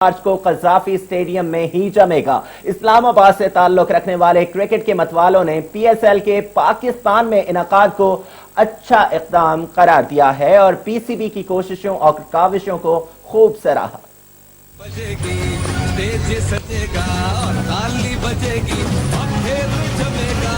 मार्च को Gaddafi stadium में ही जमेगा। इस्लामाबाद से ताल्लुक रखने वाले क्रिकेट के मतवालों ने पीएसएल के पाकिस्तान में इनेकाद को अच्छा इक़दाम करार दिया है और पीसीबी की कोशिशों और काविशों को खूब सराहा। बजेगी स्टेज सजेगा और ताली बजेगी और खेल जमेगा,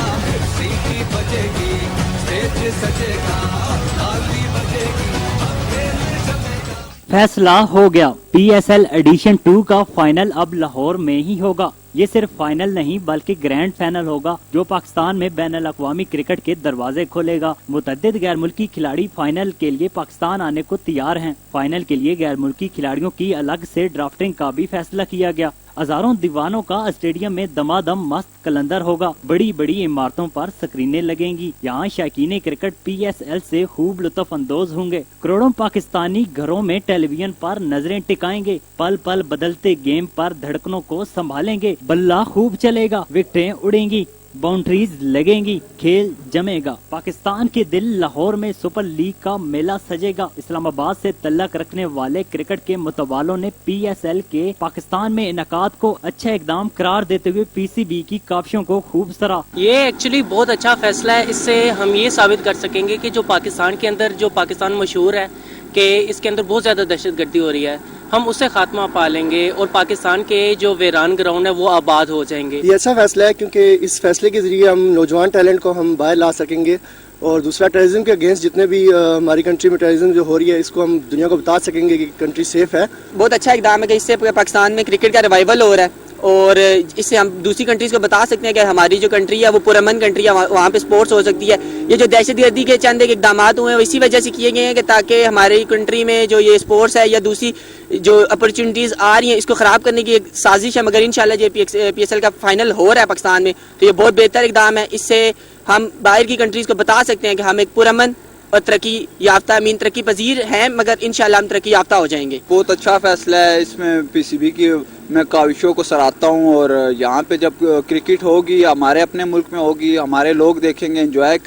सीटी बजेगी स्टेज सजेगा और ताली बजेगी और खेल जमेगा। फैसला हो गया, पीएसएल एडिशन 2 का फाइनल अब लाहौर में ही होगा। ये सिर्फ फाइनल नहीं बल्कि ग्रैंड फाइनल होगा जो पाकिस्तान में बैनुल अक़वामी क्रिकेट के दरवाजे खोलेगा। मुतअद्दिद गैर मुल्की खिलाड़ी फाइनल के लिए पाकिस्तान आने को तैयार हैं। फाइनल के लिए गैर मुल्की खिलाड़ियों की अलग से ड्राफ्टिंग का भी फैसला किया गया। हजारों दीवानों का स्टेडियम में दमादम मस्त कलंदर होगा। बड़ी बड़ी इमारतों पर स्क्रीनें लगेंगी। यहाँ शौकीन क्रिकेट पीएसएल से खूब लुत्फ अंदोज होंगे। करोड़ों पाकिस्तानी घरों में टेलीविजन पर नजरें टिकाएंगे। पल पल बदलते गेम पर धड़कनों को संभालेंगे। बल्ला खूब चलेगा, विकेटें उड़ेंगी, बाउंड्रीज लगेंगी, खेल जमेगा। पाकिस्तान के दिल लाहौर में सुपर लीग का मेला सजेगा। इस्लामाबाद से तल्लक रखने वाले क्रिकेट के मुतवालों ने पीएसएल के पाकिस्तान में इनेकाद को अच्छा इकदाम करार देते हुए पीसीबी की काविशों को खूब सराहा। ये एक्चुअली बहुत अच्छा फैसला है। इससे हम ये साबित कर सकेंगे कि जो पाकिस्तान के अंदर जो पाकिस्तान मशहूर है कि इसके अंदर बहुत ज्यादा दहशतगर्दी हो रही है, हम उससे खात्मा पा लेंगे और पाकिस्तान के जो वीरान ग्राउंड है वो आबाद हो जाएंगे। ये अच्छा फैसला है क्योंकि इस फैसले के जरिए हम नौजवान टैलेंट को हम बाहर ला सकेंगे और दूसरा टेररिज्म के अगेंस्ट जितने भी हमारी कंट्री में टेररिज्म जो हो रही है इसको हम दुनिया को बता सकेंगे कि कंट्री सेफ है। बहुत अच्छा इकदाम है कि इससे पाकिस्तान में क्रिकेट का रिवाइवल हो रहा है और इससे हम दूसरी कंट्रीज को बता सकते हैं कि हमारी जो कंट्री है वो पुरअमन कंट्री है, वहाँ पे स्पोर्ट्स हो सकती है। ये जो दहशतगर्दी के चंद इकदाम हुए हैं इसी वजह से किए गए हैं कि ताकि हमारी कंट्री में जो ये स्पोर्ट्स है या दूसरी जो अपॉर्चुनिटीज आ रही हैं इसको खराब करने की एक साजिश है। मगर इंशाल्लाह जो पीएसएल का फाइनल हो रहा है पाकिस्तान में तो ये बहुत बेहतर इकदाम है। इससे हम बाहर की कंट्रीज को बता सकते हैं कि हम एक पुरअमन और तरक्की याफ्ता मीन तरक्की पजीर हैं, मगर इंशाल्लाह हम तरक्की याफ्ता हो जाएंगे। बहुत अच्छा फैसला है। इसमें पीसीबी की मैं काविशों को सराहता हूँ और यहाँ पे जब क्रिकेट होगी हमारे अपने मुल्क में होगी, हमारे लोग देखेंगे, एंजॉय